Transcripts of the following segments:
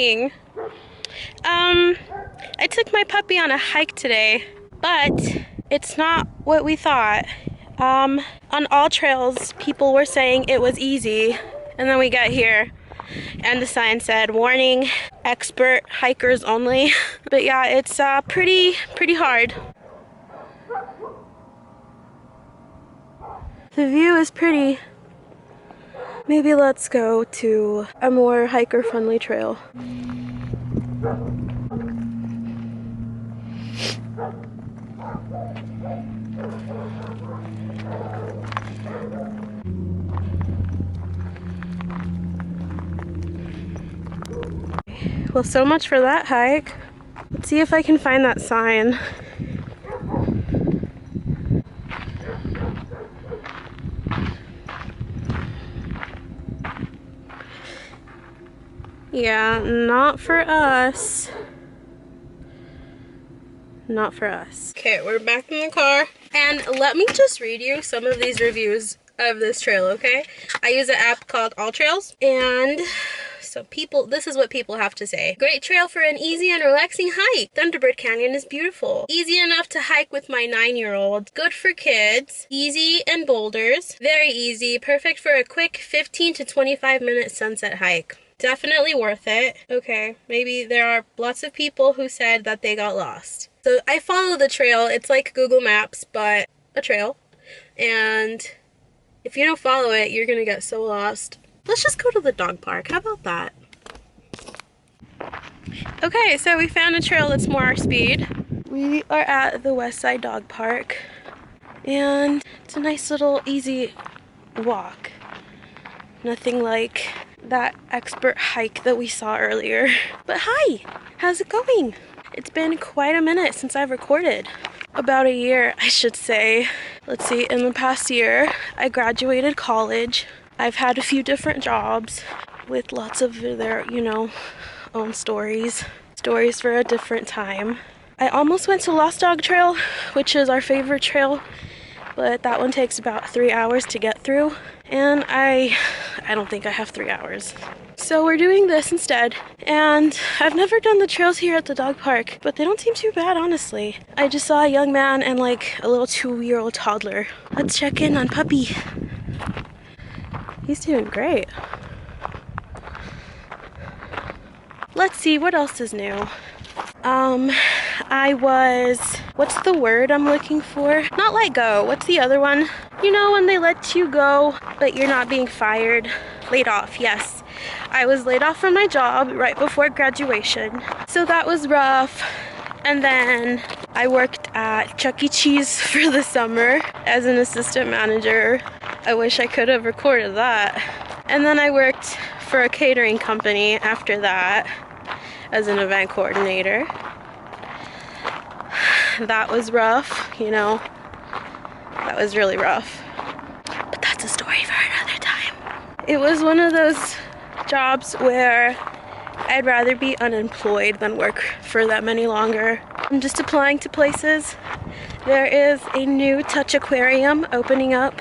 morning. I took my puppy on a hike today, but it's not what we thought. On all trails, people were saying it was easy, and then we got here, and the sign said, warning, expert hikers only. But yeah, it's pretty hard. The view is pretty. Maybe let's go to a more hiker-friendly trail. Well, so much for that hike. Let's see if I can find that sign. Yeah, not for us. Not for us. Okay, we're back in the car. And let me just read you some of these reviews of this trail, okay? I use an app called All Trails, and so this is what people have to say. Great trail for an easy and relaxing hike. Thunderbird Canyon is beautiful. Easy enough to hike with my 9-year-old. Good for kids. Easy and boulders. Very easy. Perfect for a quick 15 to 25 minute sunset hike. Definitely worth it. Okay, maybe there are lots of people who said that they got lost. So I follow the trail. It's like Google Maps, but a trail. And if you don't follow it, you're gonna get so lost. Let's just go to the dog park. How about that? Okay, so we found a trail that's more our speed. We are at the West Side Dog Park, and it's a nice little easy walk. Nothing like that expert hike that we saw earlier. But hi, how's it going? It's been quite a minute since I've recorded. About a year, I should say. Let's see, in the past year, I graduated college. I've had a few different jobs with lots of their, own stories. Stories for a different time. I almost went to Lost Dog Trail, which is our favorite trail, but that one takes about 3 hours to get through, and I don't think I have 3 hours. So we're doing this instead, and I've never done the trails here at the dog park, but they don't seem too bad, honestly. I just saw a young man and like a little 2-year-old toddler. Let's check in on Puppy. He's doing great. Let's see, what else is new? What's the word I'm looking for? Not let go, what's the other one? You know when they let you go, but you're not being fired? Laid off, yes. I was laid off from my job right before graduation, so that was rough. And then I worked at Chuck E. Cheese for the summer as an assistant manager. I wish I could have recorded that. And then I worked for a catering company after that as an event coordinator. That was rough, that was really rough. But that's a story for another time. It was one of those jobs where I'd rather be unemployed than work for that many longer. I'm just applying to places. There is a new Touch Aquarium opening up,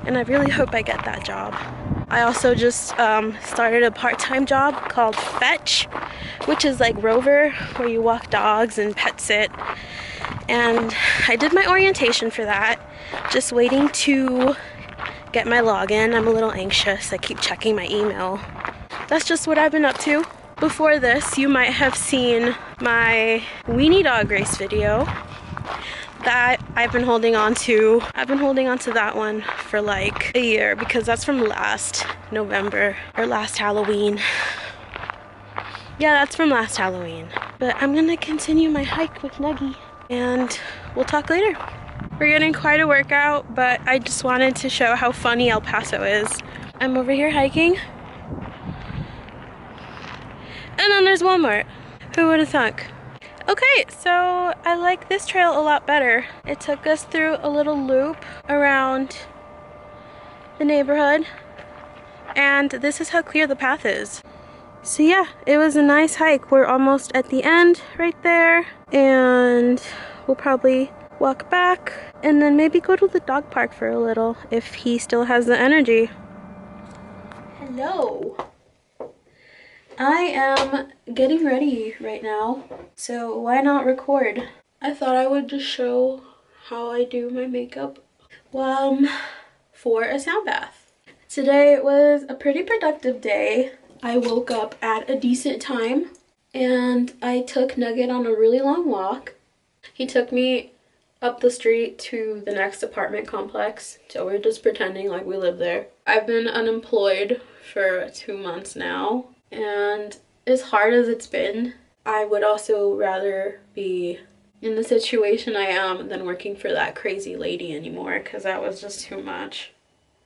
and I really hope I get that job. I also just started a part-time job called Fetch, which is like Rover, where you walk dogs and pet sit. And I did my orientation for that, just waiting to get my login. I'm a little anxious. I keep checking my email. That's just what I've been up to. Before this, you might have seen my weenie dog race video that I've been holding on to. I've been holding on to that one for like a year because that's from last November or last Halloween. Yeah, that's from last Halloween. But I'm gonna continue my hike with Nuggie and we'll talk later. We're getting quite a workout, but I just wanted to show how funny El Paso is. I'm over here hiking. And then there's Walmart. Who would have thunk? Okay, so I like this trail a lot better. It took us through a little loop around the neighborhood, and this is how clear the path is. So yeah, it was a nice hike. We're almost at the end right there, and we'll probably walk back and then maybe go to the dog park for a little if he still has the energy. Hello. I am getting ready right now, so why not record? I thought I would just show how I do my makeup for a sound bath. Today was a pretty productive day. I woke up at a decent time and I took Nugget on a really long walk. He took me up the street to the next apartment complex, so we're just pretending like we live there. I've been unemployed for 2 months now, and as hard as it's been, I would also rather be in the situation I am than working for that crazy lady anymore, because that was just too much.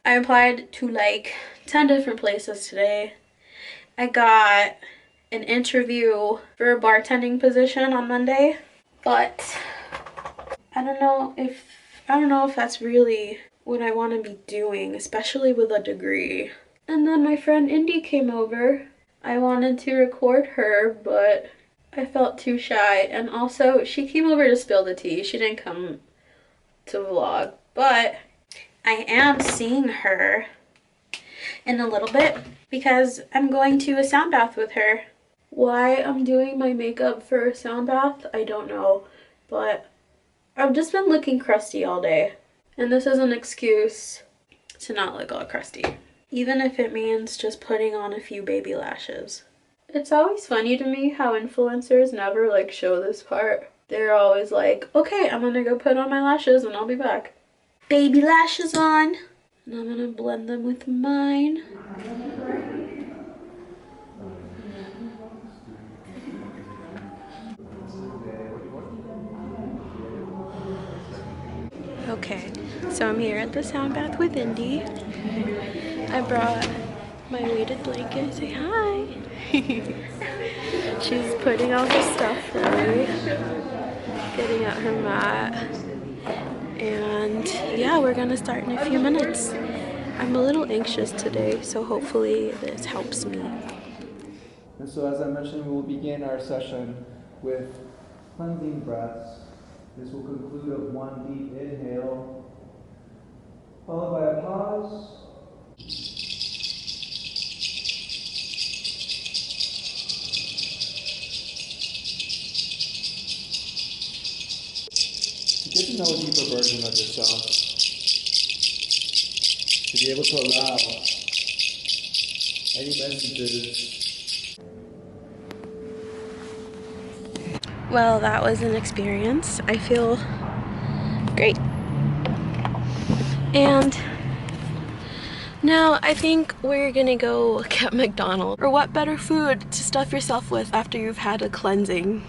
I applied to like 10 different places today. I got an interview for a bartending position on Monday, but I don't know if that's really what I want to be doing, especially with a degree. And then my friend Indy came over. I wanted to record her, but I felt too shy. And also, she came over to spill the tea. She didn't come to vlog, but I am seeing her in a little bit because I'm going to a sound bath with her. Why I'm doing my makeup for a sound bath, I don't know, but I've just been looking crusty all day, and this is an excuse to not look all crusty, even if it means just putting on a few baby lashes. It's always funny to me how influencers never like show this part. They're always like, okay, I'm gonna go put on my lashes and I'll be back. Baby lashes on, and I'm gonna blend them with mine. Okay, so I'm here at the sound bath with Indy. I brought my weighted blanket. Say hi. She's putting all her stuff away, getting out her mat, and yeah, we're gonna start in a few minutes. I'm a little anxious today, so hopefully this helps me. And so as I mentioned, we will begin our session with cleansing breaths. This will conclude with one deep inhale, followed by a pause. To get to know a deeper version of yourself, to be able to allow any messages. Well, that was an experience. I feel great. And now I think we're gonna go get McDonald's. Or what better food to stuff yourself with after you've had a cleansing?